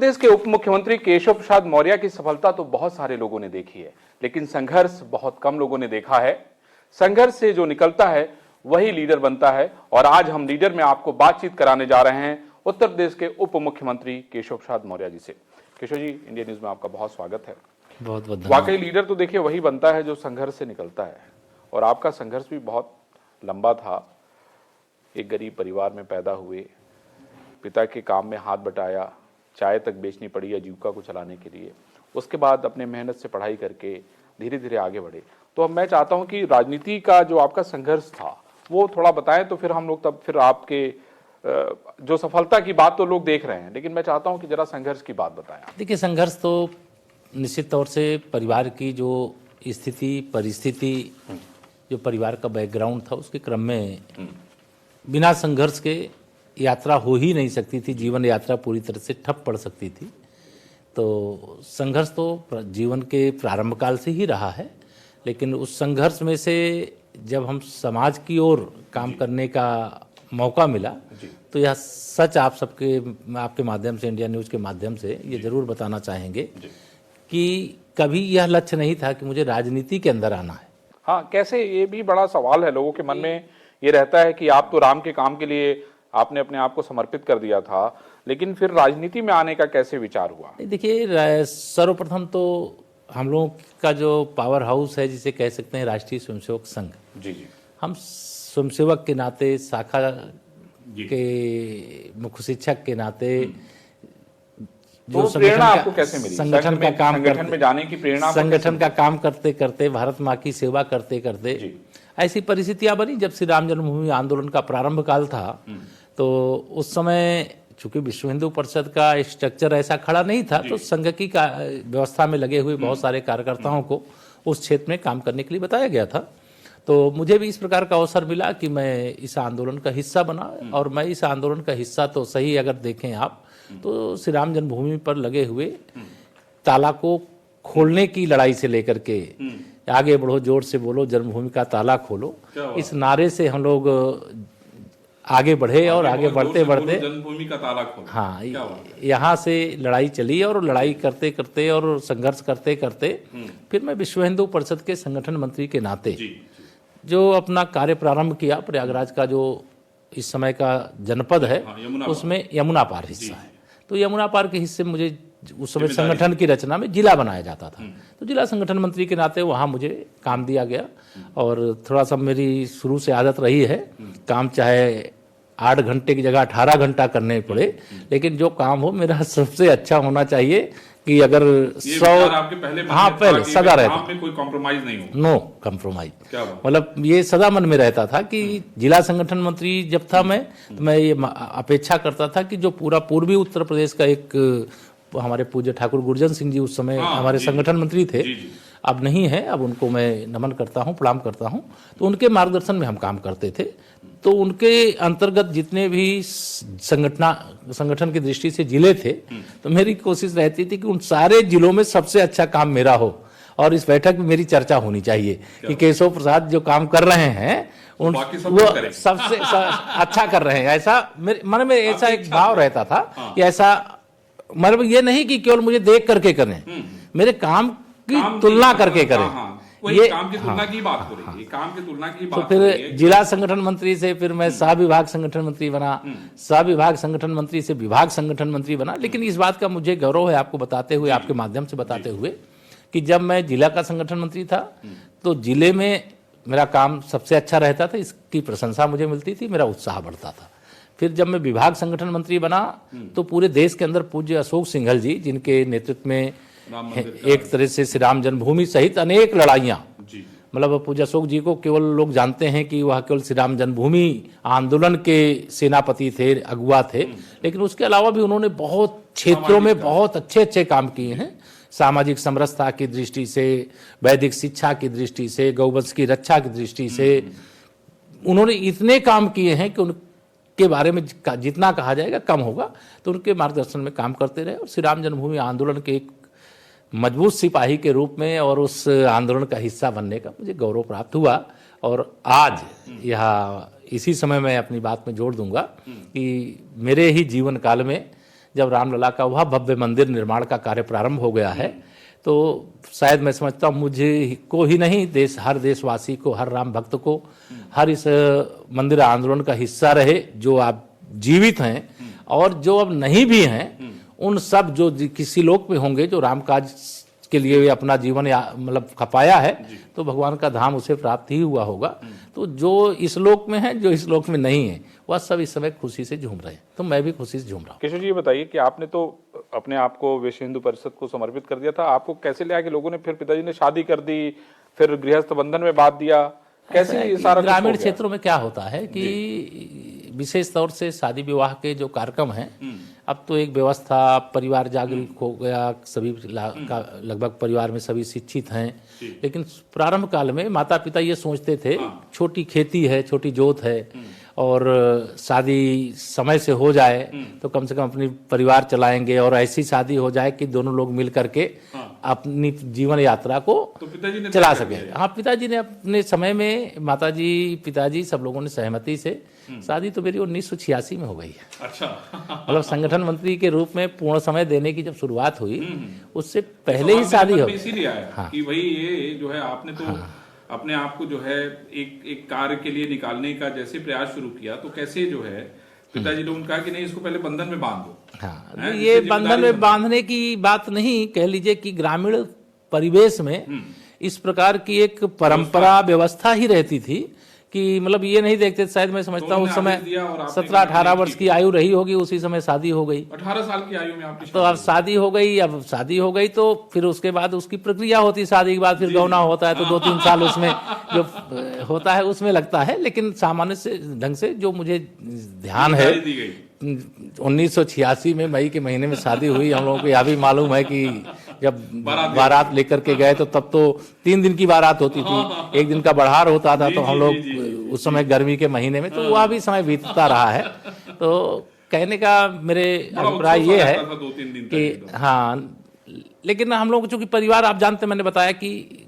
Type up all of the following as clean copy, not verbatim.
प्रदेश के उप मुख्यमंत्री केशव प्रसाद मौर्य की सफलता तो बहुत सारे लोगों ने देखी है, लेकिन संघर्ष बहुत कम लोगों ने देखा है। संघर्ष से जो निकलता है वही लीडर बनता है। और आज हम लीडर में आपको बातचीत कराने जा रहे हैं उत्तर प्रदेश के उप मुख्यमंत्री केशव प्रसाद मौर्य जी से। केशव जी, इंडिया न्यूज में आपका बहुत स्वागत है। बहुत बहुत धन्यवाद। वाकई लीडर तो देखिए वही बनता है जो संघर्ष से निकलता है, और आपका संघर्ष भी बहुत लंबा था। एक गरीब परिवार में पैदा हुए, पिता के काम में हाथ बटाया, चाय तक बेचनी पड़ी आजीविका को चलाने के लिए। उसके बाद अपने मेहनत से पढ़ाई करके धीरे धीरे आगे बढ़े। तो अब मैं चाहता हूं कि राजनीति का जो आपका संघर्ष था वो थोड़ा बताएं, तो फिर हम लोग तब फिर आपके जो सफलता की बात तो लोग देख रहे हैं, लेकिन मैं चाहता हूं कि जरा संघर्ष की बात बताएं। देखिए, संघर्ष तो निश्चित तौर से परिवार की जो स्थिति परिस्थिति, जो परिवार का बैकग्राउंड था, उसके क्रम में बिना संघर्ष के यात्रा हो ही नहीं सकती थी। जीवन यात्रा पूरी तरह से ठप पड़ सकती थी। तो संघर्ष तो जीवन के प्रारंभ काल से ही रहा है, लेकिन उस संघर्ष में से जब हम समाज की ओर काम करने का मौका मिला, तो यह सच आप आपके माध्यम से, इंडिया न्यूज़ के माध्यम से ये जरूर बताना चाहेंगे कि कभी यह लक्ष्य नहीं था कि मुझे राजनीति के अंदर आना है। हाँ, कैसे? ये भी बड़ा सवाल है लोगों के मन में। ये रहता है कि आप तो राम के काम के लिए आपने अपने आप को समर्पित कर दिया था, लेकिन फिर राजनीति में आने का कैसे विचार हुआ? देखिए, सर्वप्रथम तो हम लोगों का जो पावर हाउस है, जिसे कह सकते हैं राष्ट्रीय स्वयंसेवक संघ, जी जी, हम स्वयंसेवक के नाते, शाखा के मुख्य शिक्षक के नाते, जो प्रेरणा आपको कैसे मिली संगठन का काम, संगठन में जाने की प्रेरणा, संगठन का काम करते करते, भारत माँ की सेवा करते करते ऐसी परिस्थितियां बनी जब श्री राम जन्मभूमि आंदोलन का प्रारंभ काल था। तो उस समय चूंकि विश्व हिंदू परिषद का स्ट्रक्चर ऐसा खड़ा नहीं था, तो संघ की व्यवस्था में लगे हुए बहुत सारे कार्यकर्ताओं को उस क्षेत्र में काम करने के लिए बताया गया था। तो मुझे भी इस प्रकार का अवसर मिला कि मैं इस आंदोलन का हिस्सा बना। और मैं इस आंदोलन का हिस्सा तो सही, अगर देखें आप तो श्री राम जन्मभूमि पर लगे हुए ताला को खोलने की लड़ाई से लेकर के आगे बढ़ो, जोर से बोलो, जन्मभूमि का ताला खोलो, इस नारे से हम लोग आगे बढ़े। और आगे बढ़ते बढ़ते जन्मभूमि का ताला खोलो, हाँ, यहाँ से लड़ाई चली। और लड़ाई करते करते और संघर्ष करते करते फिर मैं विश्व हिंदू परिषद के संगठन मंत्री के नाते जो अपना कार्य प्रारंभ किया, प्रयागराज का जो इस समय का जनपद है, उसमें यमुना पार हिस्सा है। तो यमुना पार के हिस्से में मुझे उस समय संगठन की रचना में जिला बनाया जाता था। तो जिला संगठन मंत्री के नाते वहाँ मुझे काम दिया गया। और थोड़ा सा मेरी शुरू से आदत रही है काम, चाहे 8 घंटे की जगह 18 घंटा करने पड़े, लेकिन जो काम हो मेरा सबसे अच्छा होना चाहिए। कि अगर 100 आपके पहले, हाँ, पहले सदा रहता, में कोई कॉम्प्रोमाइज नहीं हो, नो कॉम्प्रोमाइज, मतलब ये सदा मन में रहता था कि जिला संगठन मंत्री जब था मैं, तो मैं ये अपेक्षा करता था कि जो पूरा पूर्वी उत्तर प्रदेश का एक हमारे पूज्य ठाकुर गुरजन सिंह जी उस समय हमारे संगठन मंत्री थे, अब नहीं है, अब उनको मैं नमन करता हूँ, प्रणाम करता हूँ। तो उनके मार्गदर्शन में हम काम करते थे। तो उनके अंतर्गत जितने भी संगठन की दृष्टि से जिले थे, तो मेरी कोशिश रहती थी कि उन सारे जिलों में सबसे अच्छा काम मेरा हो। और इस बैठक में मेरी चर्चा होनी चाहिए कि केशव प्रसाद जो काम कर रहे हैं वो सबसे अच्छा कर रहे हैं। ऐसा मेरे मन में ऐसा एक भाव रहता था कि ऐसा, मतलब ये नहीं कि केवल मुझे देख करके करें, मेरे काम की तुलना करके करें। ये काम की तुलना की बात हो रही है, काम की तुलना की बात। तो फिर जिला संगठन मंत्री से फिर मैं सह विभाग संगठन मंत्री बना, सह विभाग संगठन मंत्री से विभाग संगठन मंत्री बना। लेकिन इस बात का मुझे गौरव है आपको बताते हुए, आपके माध्यम से बताते हुए, कि जब मैं जिला का संगठन मंत्री था तो जिले में मेरा काम सबसे अच्छा रहता था, इसकी प्रशंसा मुझे मिलती थी, मेरा उत्साह बढ़ता था। फिर जब मैं विभाग संगठन मंत्री बना तो पूरे देश के अंदर पूज्य अशोक सिंघल जी, जिनके नेतृत्व में एक तरह से श्री राम जन्मभूमि सहित अनेक लड़ाइयाँ, मतलब पूज्य अशोक जी को केवल लोग जानते हैं कि वह केवल श्री राम जन्मभूमि आंदोलन के सेनापति थे, अगुवा थे, लेकिन उसके अलावा भी उन्होंने बहुत क्षेत्रों में बहुत अच्छे अच्छे काम किए हैं। सामाजिक समरसता की दृष्टि से, वैदिक शिक्षा की दृष्टि से, गौवंश की रक्षा की दृष्टि से उन्होंने इतने काम किए हैं कि उनके बारे में जितना कहा जाएगा कम होगा। तो उनके मार्गदर्शन में काम करते रहे और श्री राम जन्मभूमि आंदोलन के एक मजबूत सिपाही के रूप में और उस आंदोलन का हिस्सा बनने का मुझे गौरव प्राप्त हुआ। और आज यह इसी समय मैं अपनी बात में जोड़ दूंगा कि मेरे ही जीवन काल में जब रामलला का वह भव्य मंदिर निर्माण का कार्य प्रारंभ हो गया है, तो शायद मैं समझता हूँ मुझे को ही नहीं, हर देशवासी को, हर राम भक्त को, हर इस मंदिर आंदोलन का हिस्सा रहे जो आप जीवित हैं और जो अब नहीं भी हैं, उन सब जो किसी लोक में होंगे जो रामकाज के लिए अपना जीवन मतलब खपाया है, तो भगवान का धाम उसे प्राप्त ही हुआ होगा। तो जो इस लोक में है, जो इस लोक में नहीं है, वह सब इस समय खुशी से झूम रहे हैं, तो मैं भी खुशी से झूम रहा हूँ। केशव जी, ये बताइए कि आपने तो अपने आप को विश्व हिंदू परिषद को समर्पित कर दिया था, आपको कैसे लगा कि लोगों ने फिर पिताजी ने शादी कर दी, फिर गृहस्थ बंधन में बांध दिया, कैसे ये सारा ग्रामीण क्षेत्रों में क्या होता है कि विशेष तौर से शादी विवाह के जो कार्यक्रम हैं, अब तो एक व्यवस्था, परिवार जागरूक हो गया, सभी लगभग परिवार में सभी शिक्षित हैं, लेकिन प्रारंभ काल में माता पिता ये सोचते थे छोटी खेती है, छोटी जोत है और शादी समय से हो जाए तो कम से कम अपनी परिवार चलाएंगे और ऐसी शादी हो जाए कि दोनों लोग मिल करके अपनी जीवन यात्रा को तो पिताजी ने चला सके। हाँ, पिताजी ने अपने समय में, माताजी पिताजी सब लोगों ने सहमति से, शादी तो मेरी 1986 में हो गई है। अच्छा। मतलब संगठन मंत्री के रूप में पूर्ण समय देने की जब शुरुआत हुई, उससे पहले ही शादी हो गई। इसीलिए आया कि भाई ये जो है आपने तो अपने आप को जो है एक कार्य के लिए निकालने का जैसे प्रयास शुरू किया, तो कैसे जो है पिताजी ने उन्होंने कहा कि नहीं, इसको पहले बंधन में बांध दो। हाँ, ये बंधन में बांधने की बात नहीं, कह लीजिए कि ग्रामीण परिवेश में इस प्रकार की एक परंपरा व्यवस्था ही रहती थी कि मतलब ये नहीं देखते, शायद मैं समझता हूँ उस समय 17-18 वर्ष की आयु रही होगी, उसी समय शादी हो गई। 18 साल की आयु में आपकी तो अब शादी हो गई, अब शादी हो गई तो फिर उसके बाद उसकी प्रक्रिया होती, शादी के बाद फिर गौना होता है, तो 2-3 साल उसमें जो होता है उसमें लगता है। लेकिन सामान्य से ढंग से जो मुझे ध्यान है, 1986 में मई के महीने में शादी हुई। हम लोगों को यह भी मालूम है कि जब बारात लेकर के गए तो तब तो 3 दिन की बारात होती थी, 1 दिन का बढ़ार होता था, तो हम लोग उस समय गर्मी के महीने में, तो वह भी समय बीतता रहा है। तो कहने का मेरे अभिप्राय ये है कि हाँ, लेकिन हम लोग चूंकि परिवार, आप जानते, मैंने बताया कि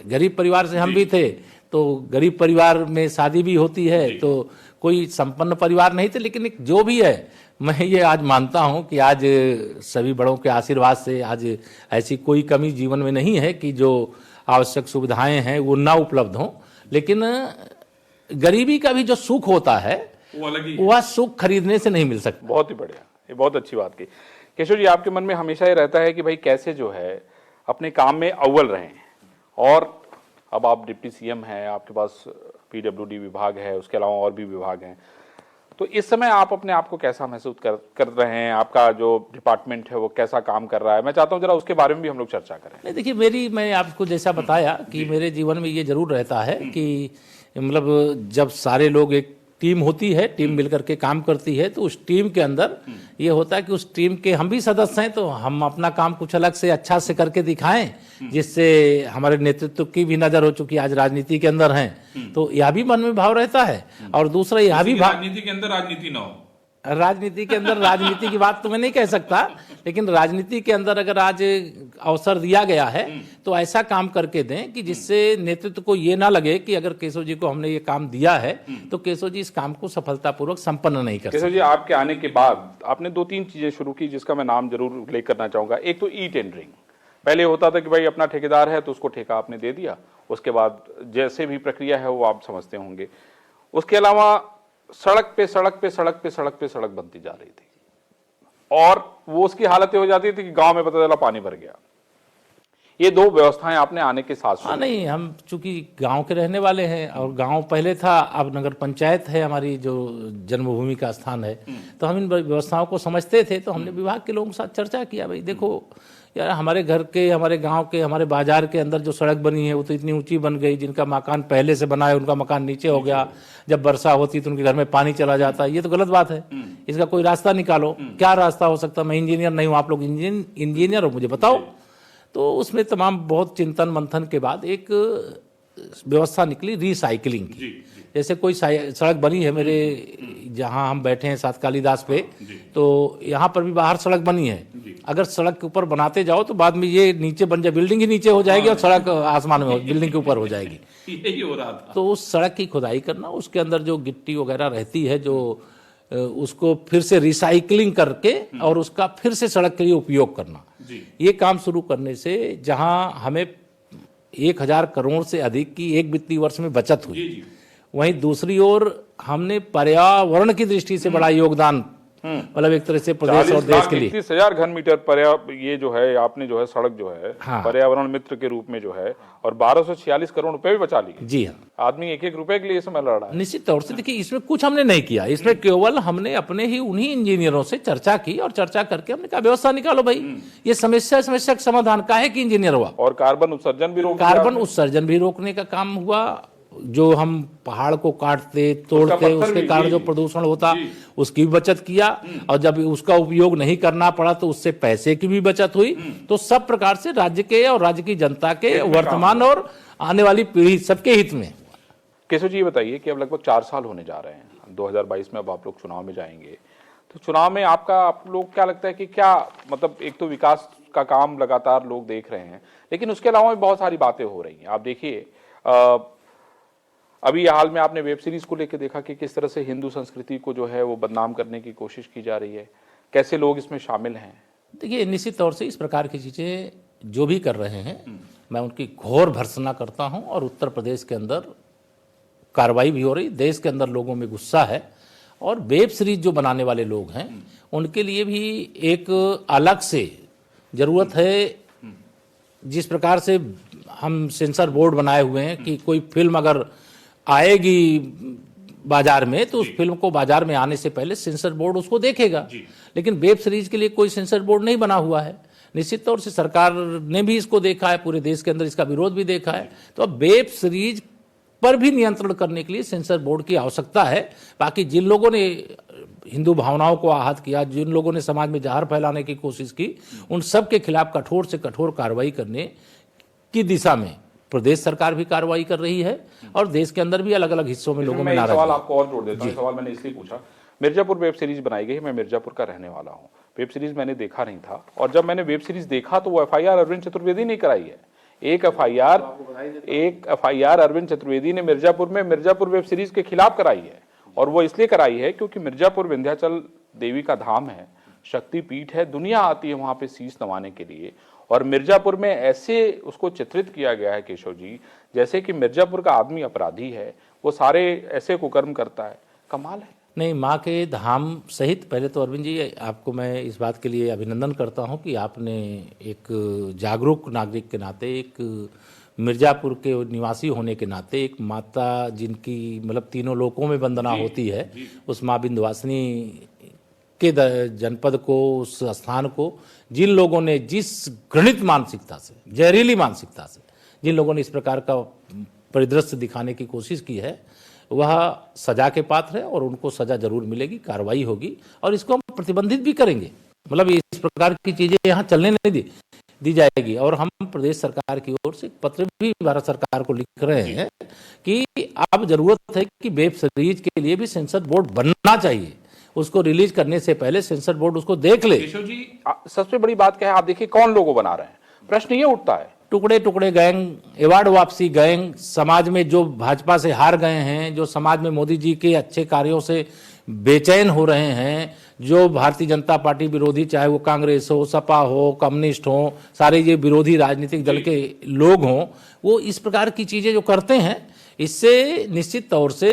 गरीब परिवार से हम भी थे, तो गरीब परिवार में शादी भी होती है, तो कोई संपन्न परिवार नहीं थे। लेकिन जो भी है, मैं ये आज मानता हूं कि आज सभी बड़ों के आशीर्वाद से आज ऐसी कोई कमी जीवन में नहीं है कि जो आवश्यक सुविधाएं हैं वो ना उपलब्ध हों। लेकिन गरीबी का भी जो सुख होता है वह सुख खरीदने से नहीं मिल सकता। बहुत ही बढ़िया, ये बहुत अच्छी बात की। केशव जी, आपके मन में हमेशा ये रहता है कि भाई कैसे जो है अपने काम में अव्वल रहें, और अब आप डिप्टी सीएम हैं, आपके पास पीडब्ल्यूडी विभाग है, उसके अलावा और भी विभाग हैं, तो इस समय आप अपने आप को कैसा महसूस कर रहे हैं? आपका जो डिपार्टमेंट है वो कैसा काम कर रहा है? मैं चाहता हूं जरा उसके बारे में भी हम लोग चर्चा करें। नहीं, देखिए, मैं आपको जैसा बताया कि मेरे जीवन में ये जरूर रहता है कि मतलब जब सारे लोग, एक टीम होती है, टीम मिलकर के काम करती है, तो उस टीम के अंदर ये होता है कि उस टीम के हम भी सदस्य हैं, तो हम अपना काम कुछ अलग से अच्छा से करके दिखाएं, जिससे हमारे नेतृत्व की भी नजर हो, चुकी आज राजनीति के अंदर हैं, तो यह भी मन में भाव रहता है। और दूसरा यह भी भाव, राजनीति के अंदर राजनीति ना हो, राजनीति के अंदर राजनीति की बात तो मैं नहीं कह सकता, लेकिन राजनीति के अंदर अगर आज अवसर दिया गया है तो ऐसा काम करके दें कि जिससे नेतृत्व को ये ना लगे कि अगर केशव जी को हमने ये काम दिया है तो केशव जी इस काम को सफलतापूर्वक संपन्न नहीं कर सकते। केशव जी, आपके आने के बाद आपने 2-3 चीजें शुरू की जिसका मैं नाम जरूर उल्लेख करना चाहूंगा। एक तो ई टेंडरिंग। पहले होता था कि भाई अपना ठेकेदार है तो उसको ठेका आपने दे दिया, उसके बाद जैसे भी प्रक्रिया है वो आप समझते होंगे। उसके अलावा सड़क पे सड़क पे सड़क पे सड़क पे सड़क बनती जा रही थी, और वो उसकी हालत हो जाती थी कि गांव में पता चला पानी भर गया। ये 2 व्यवस्थाएं आपने आने के साथ। हाँ, नहीं, हम चूंकि गांव के रहने वाले हैं और गांव पहले था, अब नगर पंचायत है हमारी जो जन्मभूमि का स्थान है, तो हम इन व्यवस्थाओं को समझते थे। तो हमने विभाग के लोगों के साथ चर्चा किया, भाई देखो यार, हमारे घर के, हमारे गांव के, हमारे बाजार के अंदर जो सड़क बनी है वो तो इतनी ऊंची बन गई, जिनका मकान पहले से बना है उनका मकान नीचे हो गया, जब वर्षा होती तो उनके घर में पानी चला जाता है। ये तो गलत बात है, इसका कोई रास्ता निकालो। क्या रास्ता हो सकता? मैं इंजीनियर नहीं हूं, आप लोग इंजीनियर हो, मुझे बताओ। तो उसमें तमाम बहुत चिंतन मंथन के बाद एक व्यवस्था निकली रिसाइकलिंग की। जैसे कोई सड़क बनी है मेरे जहां हम बैठे हैं सात कालीदास पे, तो यहाँ पर भी बाहर सड़क बनी है। अगर सड़क के ऊपर बनाते जाओ तो बाद में ये नीचे बन जाए, बिल्डिंग ही नीचे हो जाएगी और सड़क आसमान में बिल्डिंग के ऊपर हो जाएगी। यही हो रहा था। तो उस सड़क की खुदाई करना, उसके अंदर जो गिट्टी वगैरह रहती है, जो उसको फिर से रिसाइकलिंग करके और उसका फिर से सड़क के लिए उपयोग करना, ये काम शुरू करने से जहां हमें 1000 करोड़ से अधिक की एक वित्तीय वर्ष में बचत हुई, वहीं दूसरी ओर हमने पर्यावरण की दृष्टि से बड़ा योगदान, मतलब एक तरह से प्रदेश और देश के लिए 31,000 घन मीटर ये जो है आपने जो है सड़क जो है पर्यावरण मित्र के रूप में जो है, और 1246 करोड़ रुपए भी बचा लिए। जी हाँ, आदमी एक एक रुपए के लिए इसमें लड़ रहा है। निश्चित तौर से देखिए, इसमें कुछ हमने नहीं किया, इसमें केवल हमने अपने ही उन्हीं इंजीनियरों से चर्चा की और चर्चा करके हमने कहा व्यवस्था निकालो भाई, ये समस्या का समाधान का है कि इंजीनियर हुआ, और कार्बन उत्सर्जन भी रोकने का काम हुआ। जो हम पहाड़ को काटते तोड़ते उसके कारण जो प्रदूषण होता उसकी भी बचत किया, और जब उसका उपयोग नहीं करना पड़ा तो उससे पैसे की भी बचत हुई। तो सब प्रकार से राज्य के और राज्य की जनता के वर्तमान और आने वाली पीढ़ी सबके हित में। केशव जी, ये बताइए कि अब लगभग 4 साल होने जा रहे हैं, 2022 में अब आप लोग चुनाव में जाएंगे, तो चुनाव में आप लोग क्या लगता है कि क्या मतलब, एक तो विकास का काम लगातार लोग देख रहे हैं, लेकिन उसके अलावा भी बहुत सारी बातें हो रही हैं। आप देखिए अभी हाल में आपने वेब सीरीज को लेकर देखा कि किस तरह से हिंदू संस्कृति को जो है वो बदनाम करने की कोशिश की जा रही है, कैसे लोग इसमें शामिल हैं। देखिए, निश्चित तौर से इस प्रकार की चीजें जो भी कर रहे हैं मैं उनकी घोर भर्त्सना करता हूं, और उत्तर प्रदेश के अंदर कार्रवाई भी हो रही, देश के अंदर लोगों में गुस्सा है, और वेब सीरीज जो बनाने वाले लोग हैं उनके लिए भी एक अलग से जरूरत है। जिस प्रकार से हम सेंसर बोर्ड बनाए हुए हैं कि कोई फिल्म अगर आएगी बाजार में तो उस फिल्म को बाजार में आने से पहले सेंसर बोर्ड उसको देखेगा, लेकिन वेब सीरीज के लिए कोई सेंसर बोर्ड नहीं बना हुआ है। निश्चित तौर से सरकार ने भी इसको देखा है, पूरे देश के अंदर इसका विरोध भी देखा है, तो अब वेब सीरीज पर भी नियंत्रण करने के लिए सेंसर बोर्ड की आवश्यकता है। बाकी जिन लोगों ने हिंदू भावनाओं को आहत किया, जिन लोगों ने समाज में जहर फैलाने की कोशिश की, उन सब के खिलाफ कठोर से कठोर कार्रवाई करने की दिशा में प्रदेश सरकार भी कार्रवाई कर रही है, और देश के अंदर भी अलग अलग हिस्सों में लोगों में नाराजगी। सवाल आपको और जोड़ देता हूं, सवाल मैंने इसलिए पूछा, मिर्जापुर वेब सीरीज बनाई गई, मैं मिर्जापुर का रहने वाला हूं, वेब सीरीज मैंने देखा नहीं था, और जब मैंने वेब सीरीज देखा तो वो FIR अरविंद चतुर्वेदी ने कराई है। एक FIR अरविंद चतुर्वेदी ने मिर्जापुर वेब सीरीज के खिलाफ कराई है, और वो इसलिए कराई है क्योंकि मिर्जापुर विंध्याचल देवी का धाम है, शक्तिपीठ है, दुनिया आती है वहां पे शीश नवाने के लिए, और मिर्जापुर में ऐसे उसको चित्रित किया गया है केशव जी, जैसे कि मिर्जापुर का आदमी अपराधी है, वो सारे ऐसे कुकर्म करता है। कमाल है। नहीं, माँ के धाम सहित पहले तो अरविंद जी आपको मैं इस बात के लिए अभिनंदन करता हूँ कि आपने एक जागरूक नागरिक के नाते, एक मिर्जापुर के निवासी होने के नाते, एक माता जिनकी मतलब तीनों लोकों में वंदना होती है, उस माँ विंध्यवासिनी के जनपद को, उस स्थान को जिन लोगों ने जिस घृणित मानसिकता से, जहरीली मानसिकता से जिन लोगों ने इस प्रकार का परिदृश्य दिखाने की कोशिश की है, वह सजा के पात्र है, और उनको सजा जरूर मिलेगी, कार्रवाई होगी, और इसको हम प्रतिबंधित भी करेंगे। मतलब इस प्रकार की चीजें यहाँ चलने नहीं दी जाएगी। और हम प्रदेश सरकार की ओर से पत्र भी भारत सरकार को लिख रहे हैं कि अब जरूरत है कि वेब सीरीज के लिए भी सेंसर बोर्ड बनना चाहिए, उसको रिलीज करने से पहले सेंसर बोर्ड उसको देख ले। केशव जी, सबसे बड़ी बात क्या है, आप देखिए कौन लोगों बना रहे हैं, प्रश्न ये उठता है। टुकड़े टुकड़े गैंग, अवार्ड वापसी गैंग, समाज में जो भाजपा से हार गए हैं, जो समाज में मोदी जी के अच्छे कार्यों से बेचैन हो रहे हैं, जो भारतीय जनता पार्टी विरोधी, चाहे वो कांग्रेस हो, सपा हो, कम्युनिस्ट हो, सारे ये विरोधी राजनीतिक दल के लोग हों, वो इस प्रकार की चीजें जो करते हैं, इससे निश्चित तौर से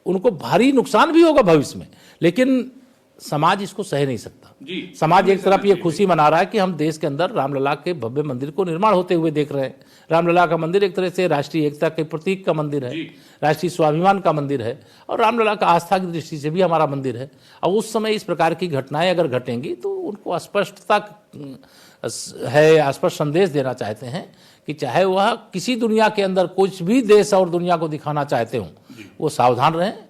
उनको भारी नुकसान भी होगा भविष्य में, लेकिन समाज इसको सह नहीं सकता। समाज एक तरफ ये खुशी मना रहा है कि हम देश के अंदर रामलला के भव्य मंदिर को निर्माण होते हुए देख रहे हैं। रामलला का मंदिर एक तरह से राष्ट्रीय एकता के प्रतीक का मंदिर है, राष्ट्रीय स्वाभिमान का मंदिर है, और रामलला का आस्था की दृष्टि से भी हमारा मंदिर है। और उस समय इस प्रकार की घटनाएं अगर घटेंगी तो उनको स्पष्टता है, स्पष्ट संदेश देना चाहते हैं कि चाहे वह किसी दुनिया के अंदर कुछ भी देश और दुनिया को दिखाना चाहते हों, वो सावधान रहें।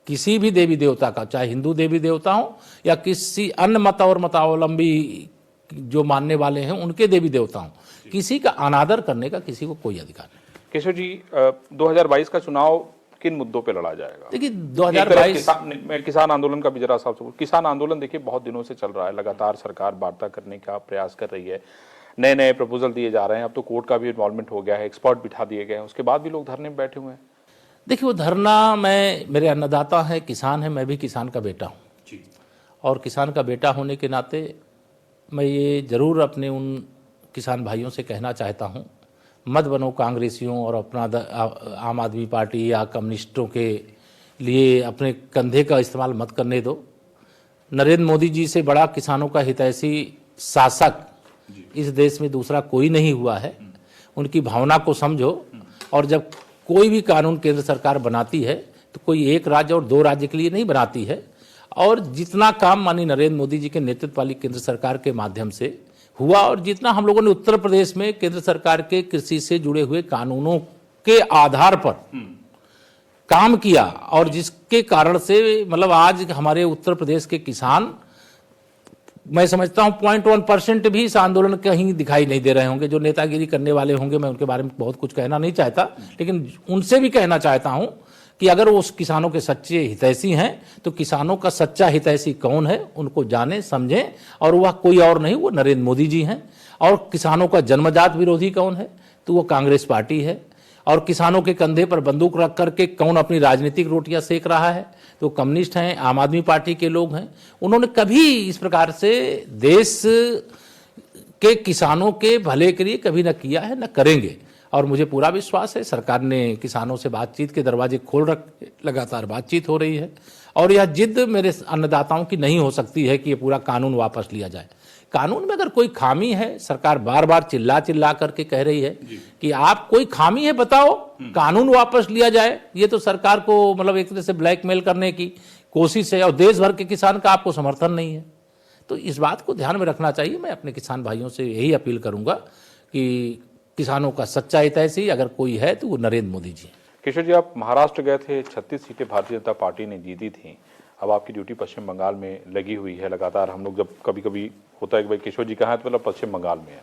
किसी भी देवी देवता का, चाहे हिंदू देवी देवता हो या किसी अन्य मत और मतावलंबी जो मानने वाले हैं उनके देवी देवता हो, किसी का अनादर करने का किसी को कोई अधिकार नहीं। केशव जी, 2022 का चुनाव किन मुद्दों पे लड़ा जाएगा? देखिए 2022 मैं किसान आंदोलन का भी जरा साहब से, किसान आंदोलन देखिए बहुत दिनों से चल रहा है, लगातार सरकार वार्ता करने का प्रयास कर रही है, नए नए प्रपोजल दिए जा रहे हैं, अब तो कोर्ट का भी इन्वॉल्वमेंट हो गया है, एक्सपर्ट बिठा दिए गए हैं, उसके बाद भी लोग धरने में बैठे हुए हैं। देखिए वो धरना, मैं, मेरे अन्नदाता हैं, किसान है, मैं भी किसान का बेटा हूँ, और किसान का बेटा होने के नाते मैं ये ज़रूर अपने उन किसान भाइयों से कहना चाहता हूँ, मत बनो कांग्रेसियों और अपना आम आदमी पार्टी या कम्युनिस्टों के लिए अपने कंधे का इस्तेमाल मत करने दो। नरेंद्र मोदी जी से बड़ा किसानों का हितैषी शासक इस देश में दूसरा कोई नहीं हुआ है। उनकी भावना को समझो, और जब कोई भी कानून केंद्र सरकार बनाती है तो कोई एक राज्य और दो राज्य के लिए नहीं बनाती है। और जितना काम माननीय नरेंद्र मोदी जी के नेतृत्व वाली केंद्र सरकार के माध्यम से हुआ, और जितना हम लोगों ने उत्तर प्रदेश में केंद्र सरकार के कृषि से जुड़े हुए कानूनों के आधार पर काम किया, और जिसके कारण से मतलब आज हमारे उत्तर प्रदेश के किसान, मैं समझता हूं 0.1% भी इस आंदोलन कहीं दिखाई नहीं दे रहे होंगे। जो नेतागिरी करने वाले होंगे, मैं उनके बारे में बहुत कुछ कहना नहीं चाहता, लेकिन उनसे भी कहना चाहता हूं कि अगर वो उस किसानों के सच्चे हितैषी हैं तो किसानों का सच्चा हितैषी कौन है उनको जाने समझें, और वह कोई और नहीं, वो नरेंद्र मोदी जी हैं। और किसानों का जन्मजात विरोधी कौन है, तो वो कांग्रेस पार्टी है। और किसानों के कंधे पर बंदूक रख करके कौन अपनी राजनीतिक रोटियां सेक रहा है, तो कम्युनिस्ट हैं, आम आदमी पार्टी के लोग हैं। उन्होंने कभी इस प्रकार से देश के किसानों के भले के लिए कभी न किया है, न करेंगे। और मुझे पूरा विश्वास है सरकार ने किसानों से बातचीत के दरवाजे खोल रखे, लगातार बातचीत हो रही है। और यह जिद मेरे अन्नदाताओं की नहीं हो सकती है कि ये पूरा कानून वापस लिया जाए। कानून में अगर कोई खामी है, सरकार बार बार चिल्ला करके कह रही है कि आप कोई खामी है बताओ, कानून वापस लिया जाए। ये तो सरकार को मतलब एक तरह से ब्लैकमेल करने की कोशिश है, और देश भर के किसान का आपको समर्थन नहीं है। तो इस बात को ध्यान में रखना चाहिए। मैं अपने किसान भाइयों से यही अपील करूंगा कि किसानों का सच्चा हितैषी अगर कोई है तो वो नरेंद्र मोदी जी। किशोर जी, आप महाराष्ट्र गए थे, 36 सीटें भारतीय जनता पार्टी ने जीती थी। अब आपकी ड्यूटी पश्चिम बंगाल में लगी हुई है। लगातार हम लोग जब कभी कभी होता है कि भाई केशव जी कहाँ है, तो मतलब पश्चिम बंगाल में है,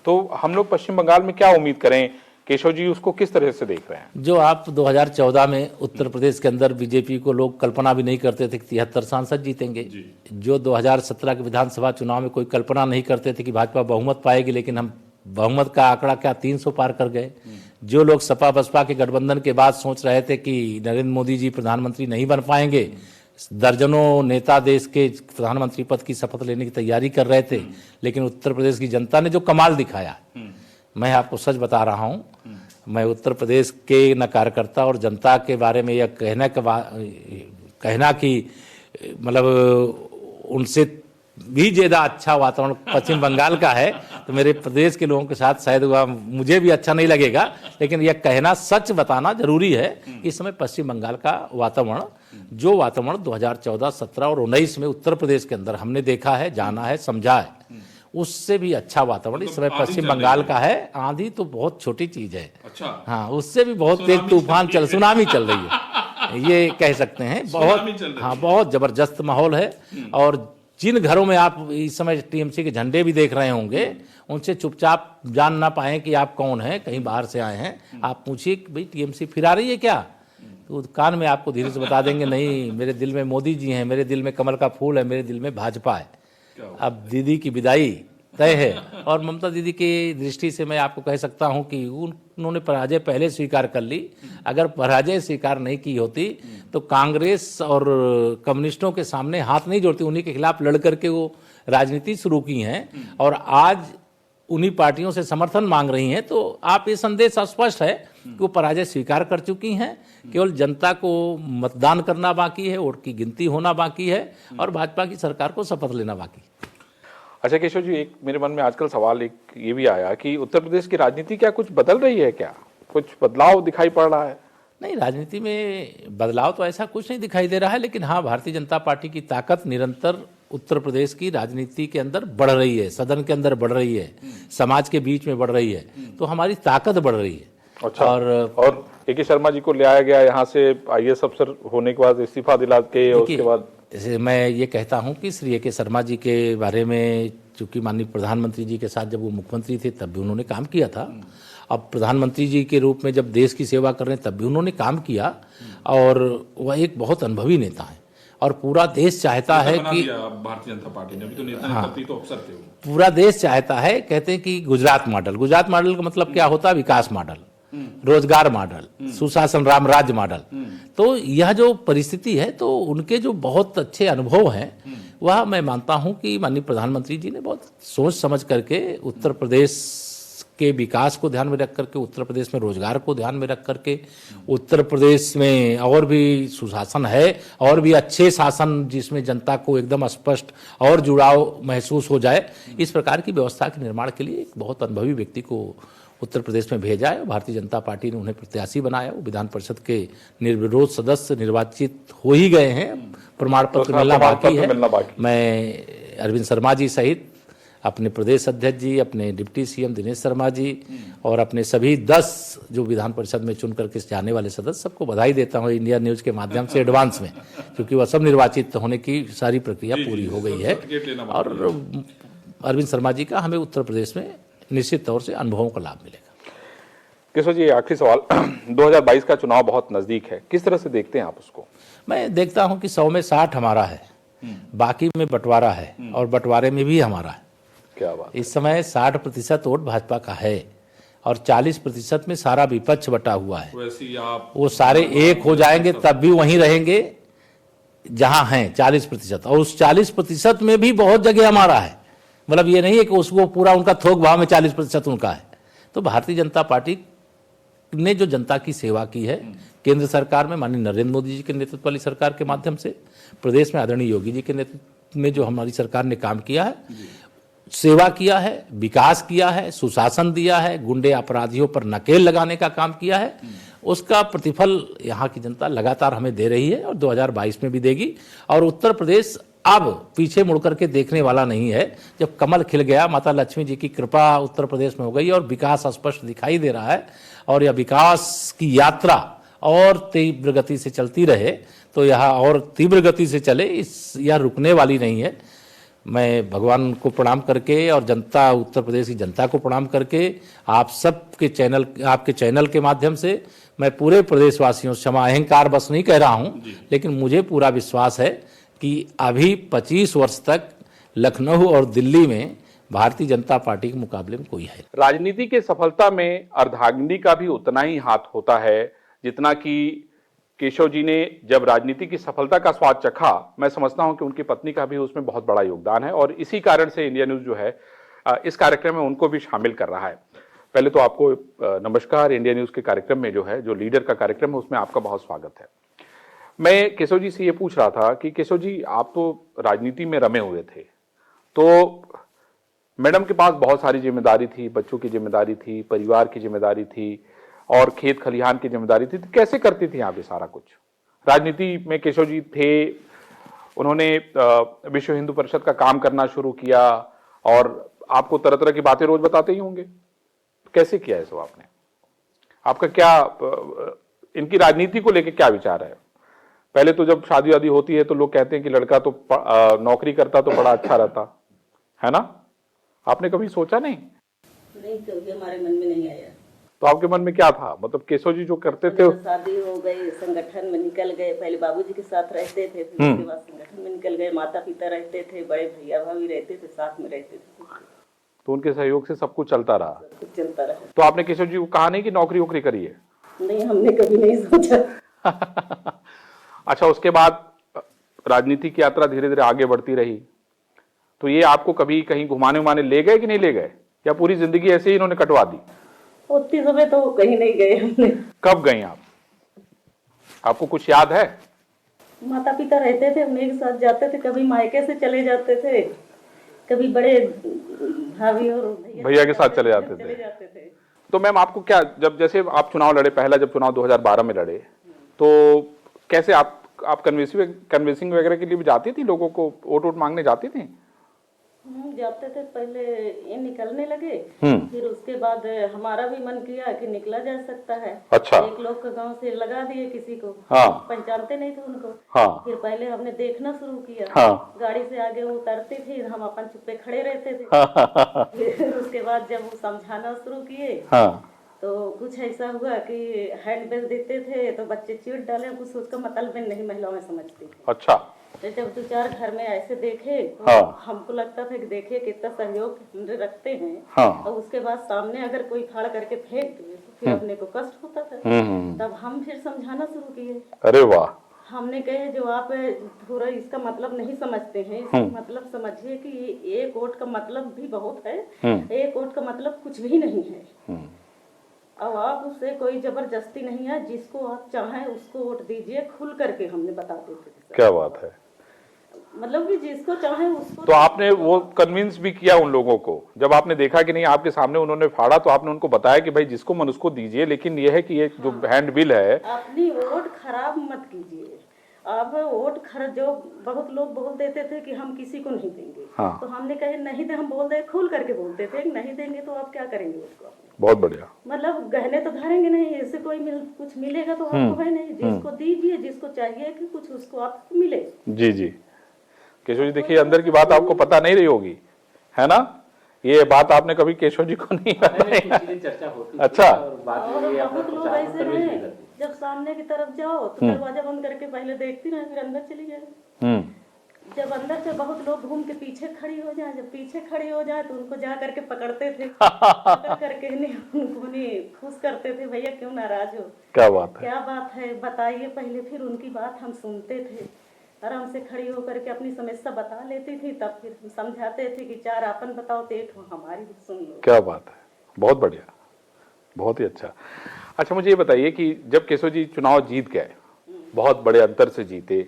तो हम लोग पश्चिम बंगाल में क्या उम्मीद करें? केशव जी उसको किस तरह से देख रहे हैं? जो आप 2014 में उत्तर प्रदेश के अंदर बीजेपी को लोग कल्पना भी नहीं करते थे कि 73 सांसद जीतेंगे, जो 2017 के विधानसभा चुनाव में कोई कल्पना नहीं करते थे कि भाजपा बहुमत पाएगी, लेकिन हम बहुमत का आंकड़ा क्या 300 पार कर गए। जो लोग सपा बसपा के गठबंधन के बाद सोच रहे थे कि नरेंद्र मोदी जी प्रधानमंत्री नहीं बन पाएंगे, दर्जनों नेता देश के प्रधानमंत्री पद की शपथ लेने की तैयारी कर रहे थे, लेकिन उत्तर प्रदेश की जनता ने जो कमाल दिखाया, मैं आपको सच बता रहा हूं, मैं उत्तर प्रदेश के न कार्यकर्ता और जनता के बारे में यह कहना कि मतलब उनसे भी ज्यादा अच्छा वातावरण पश्चिम बंगाल का है, तो मेरे प्रदेश के लोगों के साथ शायद मुझे भी अच्छा नहीं लगेगा, लेकिन यह कहना सच बताना जरूरी है। इस समय पश्चिम बंगाल का वातावरण, जो वातावरण 2014, 17 और 19 में उत्तर प्रदेश के अंदर हमने देखा है, जाना है, समझा है, उससे भी अच्छा वातावरण इस समय पश्चिम बंगाल का है। आंधी तो बहुत छोटी चीज है, अच्छा, हाँ, उससे भी बहुत तेज तूफान सुनामी चल रही है, ये कह सकते हैं। बहुत, हाँ, बहुत जबरदस्त माहौल है। और जिन घरों में आप इस समय टीएमसी के झंडे भी देख रहे होंगे, उनसे चुपचाप जान ना पाए कि आप कौन हैं, कहीं बाहर से आए हैं, आप पूछिए कि भाई टीएमसी फिर आ रही है क्या, तो कान में आपको धीरे से बता देंगे नहीं, मेरे दिल में मोदी जी हैं, मेरे दिल में कमल का फूल है, मेरे दिल में भाजपा है। अब दीदी की विदाई तय है। और ममता दीदी की दृष्टि से मैं आपको कह सकता हूं कि उन्होंने पराजय पहले स्वीकार कर ली। अगर पराजय स्वीकार नहीं की होती तो कांग्रेस और कम्युनिस्टों के सामने हाथ नहीं जोड़ती, उन्हीं के खिलाफ लड़ करके वो राजनीति शुरू की हैं, और आज उन्हीं पार्टियों से समर्थन मांग रही हैं। तो आप ये संदेश स्पष्ट है कि वो पराजय स्वीकार कर चुकी हैं, केवल जनता को मतदान करना बाकी है, वोट की गिनती होना बाकी है, और भाजपा की सरकार को शपथ लेना बाकी। अच्छा केशव जी, एक मेरे मन में आजकल सवाल एक ये भी आया कि उत्तर प्रदेश की राजनीति क्या कुछ बदल रही है, क्या कुछ बदलाव दिखाई पड़ रहा है? नहीं, राजनीति में बदलाव तो ऐसा कुछ नहीं दिखाई दे रहा है, लेकिन हाँ, भारतीय जनता पार्टी की ताकत निरंतर उत्तर प्रदेश की राजनीति के अंदर बढ़ रही है, सदन के अंदर बढ़ रही है, समाज के बीच में बढ़ रही है, तो हमारी ताकत बढ़ रही है। अच्छा, और ए.के. शर्मा जी को ले आया गया यहाँ से आईएएस अफसर होने के बाद, इस्तीफा दिला के, और उसके बाद जैसे मैं ये कहता हूं कि श्री ए.के. शर्मा जी के बारे में, चूंकि माननीय प्रधानमंत्री जी के साथ जब वो मुख्यमंत्री थे तब भी उन्होंने काम किया था, अब प्रधानमंत्री जी के रूप में जब देश की सेवा कर रहे हैं तब भी उन्होंने काम किया, और वह एक बहुत अनुभवी नेता है, और पूरा देश चाहता है कि भारतीय जनता पार्टी ने, अभी तो नेता नहीं, तो अफसर थे वो, पूरा देश चाहता है, कहते हैं कि गुजरात मॉडल का मतलब क्या होता है, विकास मॉडल। रोजगार मॉडल, सुशासन राम राज्य मॉडल। तो यह जो परिस्थिति है, तो उनके जो बहुत अच्छे अनुभव हैं, वह मैं मानता हूं कि माननीय प्रधानमंत्री जी ने बहुत सोच समझ करके उत्तर प्रदेश के विकास को ध्यान में रख करके, उत्तर प्रदेश में रोजगार को ध्यान में रख करके, उत्तर प्रदेश में और भी सुशासन है और भी अच्छे शासन जिसमें जनता को एकदम स्पष्ट और जुड़ाव महसूस हो जाए, इस प्रकार की व्यवस्था के निर्माण के लिए एक बहुत अनुभवी व्यक्ति को उत्तर प्रदेश में भेजा है। भारतीय जनता पार्टी ने उन्हें प्रत्याशी बनाया। वो विधान परिषद के निर्विरोध सदस्य निर्वाचित हो ही गए हैं, प्रमाण पत्र मिलना बाकी है। मैं अरविंद शर्मा जी सहित अपने प्रदेश अध्यक्ष जी, अपने डिप्टी सीएम दिनेश शर्मा जी और अपने सभी 10 जो विधान परिषद में चुन करके जाने वाले सदस्य, सबको बधाई देता हूं इंडिया न्यूज के माध्यम से एडवांस में, क्योंकि वह सब निर्वाचित होने की सारी प्रक्रिया पूरी हो गई है। और अरविंद शर्मा जी का हमें उत्तर प्रदेश में निश्चित तौर से अनुभवों का लाभ मिलेगा। केशव जी, आखिरी सवाल 2022 का चुनाव बहुत नजदीक है, किस तरह से देखते हैं आप उसको? मैं देखता हूं कि 100 में 60 हमारा है, बाकी में बंटवारा है और बंटवारे में भी हमारा है। क्या बात? इस समय 60% वोट भाजपा का है और 40% में सारा विपक्ष बटा हुआ है। वो सारे एक हो जाएंगे तब भी वहीं रहेंगे जहां हैं 40%, और उस 40% में भी बहुत जगह हमारा है। मतलब ये नहीं है कि उसको पूरा उनका थोक भाव में 40% उनका है। तो भारतीय जनता पार्टी ने जो जनता की सेवा की है केंद्र सरकार में माननीय नरेंद्र मोदी जी के नेतृत्व वाली सरकार के माध्यम से, प्रदेश में आदरणीय योगी जी के नेतृत्व में जो हमारी सरकार ने काम किया है, सेवा किया है, विकास किया है, सुशासन दिया है, गुंडे अपराधियों पर नकेल लगाने का काम किया है, उसका प्रतिफल यहाँ की जनता लगातार हमें दे रही है और 2022 में भी देगी। और उत्तर प्रदेश अब पीछे मुड़ करके देखने वाला नहीं है। जब कमल खिल गया, माता लक्ष्मी जी की कृपा उत्तर प्रदेश में हो गई और विकास स्पष्ट दिखाई दे रहा है, और यह विकास की यात्रा और तीव्र गति से चलती रहे, तो यह और तीव्र गति से चले, यह रुकने वाली नहीं है। मैं भगवान को प्रणाम करके और जनता, उत्तर प्रदेश की जनता को प्रणाम करके, आप सबके चैनल, आपके चैनल के माध्यम से मैं पूरे प्रदेशवासियों से क्षमा, अहंकार बस नहीं कह रहा हूं, लेकिन मुझे पूरा विश्वास है कि अभी 25 वर्ष तक लखनऊ और दिल्ली में भारतीय जनता पार्टी के मुकाबले में कोई है। राजनीति के सफलता में अर्धांगिनी का भी उतना ही हाथ होता है जितना कि केशव जी ने जब राजनीति की सफलता का स्वाद चखा, मैं समझता हूं कि उनकी पत्नी का भी उसमें बहुत बड़ा योगदान है, और इसी कारण से इंडिया न्यूज जो है इस कार्यक्रम में उनको भी शामिल कर रहा है। पहले तो आपको नमस्कार। इंडिया न्यूज के कार्यक्रम में जो है, जो लीडर का कार्यक्रम है, उसमें आपका बहुत स्वागत है। मैं केशव जी से ये पूछ रहा था कि केशव जी, आप तो राजनीति में रमे हुए थे, तो मैडम के पास बहुत सारी जिम्मेदारी थी, बच्चों की जिम्मेदारी थी, परिवार की जिम्मेदारी थी और खेत खलिहान की जिम्मेदारी थी, तो कैसे करती थी आप ये सारा कुछ? राजनीति में केशव जी थे, उन्होंने विश्व हिंदू परिषद का काम करना शुरू किया और आपको तरह तरह की बातें रोज बताते ही होंगे, तो कैसे किया है सब आपने? आपका क्या इनकी राजनीति को लेकर क्या विचार है? पहले तो जब शादी वादी होती है तो लोग कहते हैं कि लड़का तो नौकरी करता तो बड़ा अच्छा रहता है ना, आपने कभी सोचा नहीं? नहीं, कभी हमारे मन में नहीं आया। तो आपके मन में क्या था? मतलब केशव जी जो करते थे, शादी हो गई, संगठन में निकल गए, पहले बाबूजी के साथ रहते थे, फिर उसके बाद संगठन में निकल गए, माता पिता रहते थे, बड़े भैया भाभी रहते थे, साथ में रहते थे, तो उनके सहयोग से सब कुछ चलता रहा। सब कुछ चलता रहा। तो आपने केशव जी को कहा नहीं कि नौकरी वोकरी करी है? नहीं, हमने कभी नहीं सोचा। अच्छा, उसके बाद राजनीति की यात्रा धीरे धीरे आगे बढ़ती रही, तो ये आपको कभी कहीं घुमाने उमाने ले गए कि नहीं ले गए, या पूरी जिंदगी ऐसे ही इन्होंने कटवा दी? उतनी समय तो कहीं नहीं गए हमने। कब गई आप? आपको कुछ याद है? माता पिता रहते थे, हम एक साथ जाते थे, कभी मायके से चले जाते थे, कभी बड़े भाभी और भैया के साथ चले जाते थे। तो मैम, आपको क्या, जब जैसे आप चुनाव लड़े, पहला जब चुनाव 2012 में लड़े, तो कैसे आप कन्विंसिंग वगैरह के लिए भी जाती थी, लोगों को वोट मांगने जाती थी? जाते थे, पहले ये निकलने लगे, फिर उसके बाद हमारा भी मन किया कि निकला जा सकता है। अच्छा। एक लोग का गांव से लगा दिए किसी को, हाँ। पहचानते नहीं थे उनको। हाँ। फिर पहले हमने देखना शुरू किया। हाँ। गाड़ी से आगे वो उतरते थे, हम अपन चुप्पे खड़े रहते थे। हाँ। फिर उसके बाद जब वो समझाना शुरू किए, हाँ। तो कुछ ऐसा हुआ कि हैंड बैग देते थे तो बच्चे चीट डाले, कुछ सोचकर मतलब में नहीं महिलाएं समझती। अच्छा। तो जब 2-4 घर में ऐसे देखे तो हाँ। हमको लगता था कि देखिए कितना सहयोग हमरे रखते हैं। हाँ। और उसके बाद सामने अगर कोई फाड़ करके फेंक दे तो फिर अपने को कष्ट होता था। तब हम फिर समझाना शुरू किए। अरे वाह। हमने कहे जो आप थोड़ा इसका मतलब नहीं समझते हैं, इसका मतलब समझिए कि ये एक वोट का मतलब भी बहुत है, एक वोट का मतलब कुछ भी नहीं है। अब आप उससे कोई जबरदस्ती नहीं है, जिसको आप चाहें उसको वोट दीजिए, खुल करके हमने बता देते थे। क्या बात है। मतलब कि जिसको चाहे उसको। तो आपने वो कन्विंस भी किया उन लोगों को, जब आपने देखा कि नहीं आपके सामने उन्होंने फाड़ा तो आपने उनको बताया कि भाई जिसको मन उसको दीजिए, लेकिन ये है कि ये जो हैंड बिल है अपनी वोट खराब मत कीजिए। अब वोट जो बहुत लोग बोल देते थे कि हम किसी को नहीं देंगे। हाँ। तो हमने कहे नहीं दे, हम बोल दे खुल करके बोलते थे नहीं देंगे तो आप क्या करेंगे उसको। बहुत बढ़िया। मतलब गहने तो धरेंगे नहीं, ऐसे कोई कुछ मिलेगा तो आपको है नहीं। जिसको दीजिए, जिसको चाहिए कि कुछ उसको आपको मिले। जी जी केशव जी, देखिए अंदर की बात आपको पता नहीं रही होगी, है ना? ये बात आपने कभी केशव जी को नहीं बताई? चर्चा होती। अच्छा। और बहुत लोग ऐसे रहे, जब सामने की तरफ जाओ तो दरवाजा बंद करके पहले देखती रहे, फिर अंदर चली जाए। जब अंदर से बहुत लोग घूम के पीछे खड़ी हो जाए, जब पीछे खड़ी हो जाए तो उनको जा करके पकड़ते थे। पकड़ करके उनको नहीं खुश करते थे, भैया क्यों नाराज हो, क्या बात है, क्या बात है बताइए पहले। फिर उनकी बात हम सुनते थे, आराम से खड़ी होकर के अपनी समस्या बता लेती थी। तब फिर हम समझाते थे कि 4 आपन बताओ तो 1 हमारी भी सुन लो। क्या बात है, बहुत बढ़िया, बहुत ही अच्छा। अच्छा मुझे ये बताइए कि जब केशव जी चुनाव जीत गए, बहुत बड़े अंतर से जीते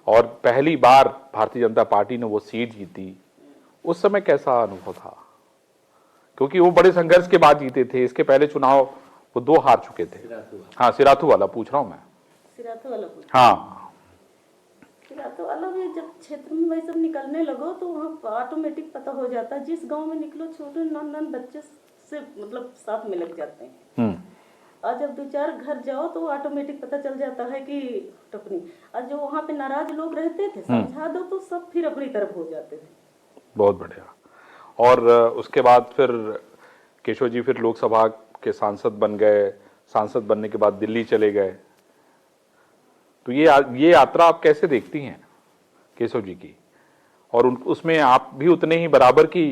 और पहली बार भारतीय जनता पार्टी ने वो सीट जीती, उस समय कैसा अनुभव था? क्योंकि वो बड़े संघर्ष के बाद जीते थे, इसके पहले चुनाव वो 2 हार चुके थे। हाँ सिराथू वाला पूछ रहा हूँ मैं। सिराथू वाला हाँ तो अलग है। जब क्षेत्र में वही सब निकलने लगो तो वहाँ ऑटोमेटिक पता हो जाता है, जिस गांव में निकलो छोटे नन बच्चे से मतलब साथ में लग जाते हैं। और जब 2-4 घर जाओ तो ऑटोमेटिक पता चल जाता है कि टपनी। और जो वहाँ पे नाराज लोग रहते थे समझा दो तो सब फिर अपनी तरफ हो जाते थे। बहुत बढ़िया। और उसके बाद फिर केशव जी फिर लोकसभा के सांसद बन गए, सांसद बनने के बाद दिल्ली चले गए। तो ये यात्रा आप कैसे देखती हैं केशव जी की? और उसमें आप भी उतने ही बराबर की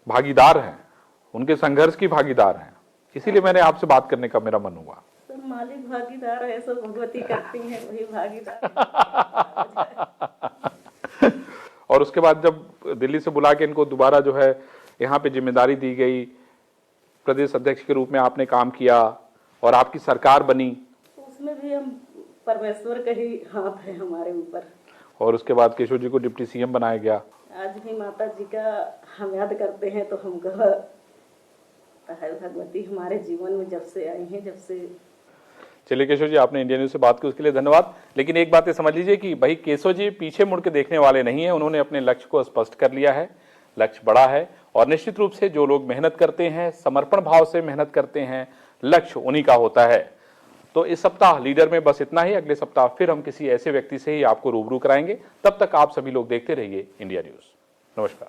भागीदार हैं, उनके संघर्ष की भागीदार हैं, इसीलिए मैंने आपसे बात करने का मेरा मन हुआ। सब मालिक भागीदार है, सब भगवती करती हैं, वही भागीदार। और उसके बाद जब दिल्ली से बुला के इनको दोबारा जो है यहाँ पे जिम्मेदारी दी गई, प्रदेश अध्यक्ष के रूप में आपने काम किया और आपकी सरकार बनी, उसमें भी हम परमेश्वर का ही हाथ है हमारे ऊपर। और उसके बाद केशव जी को डिप्टी सीएम बनाया गया। आज भी माता जी का हम याद करते हैं तो हमको है भगवती हमारे जीवन में जब से आई हैं, जब से। चलिए केशव जी, आपने इंडिया न्यूज से बात की उसके लिए धन्यवाद। लेकिन एक बात ये समझ लीजिए कि भाई केशव जी पीछे मुड़ के देखने वाले नहीं है, उन्होंने अपने लक्ष्य को स्पष्ट कर लिया है, लक्ष्य बड़ा है और निश्चित रूप से जो लोग मेहनत करते हैं, समर्पण भाव से मेहनत करते हैं, लक्ष्य उन्हीं का होता है। तो इस सप्ताह लीडर में बस इतना ही। अगले सप्ताह फिर हम किसी ऐसे व्यक्ति से ही आपको रूबरू कराएंगे। तब तक आप सभी लोग देखते रहिए इंडिया न्यूज। नमस्कार।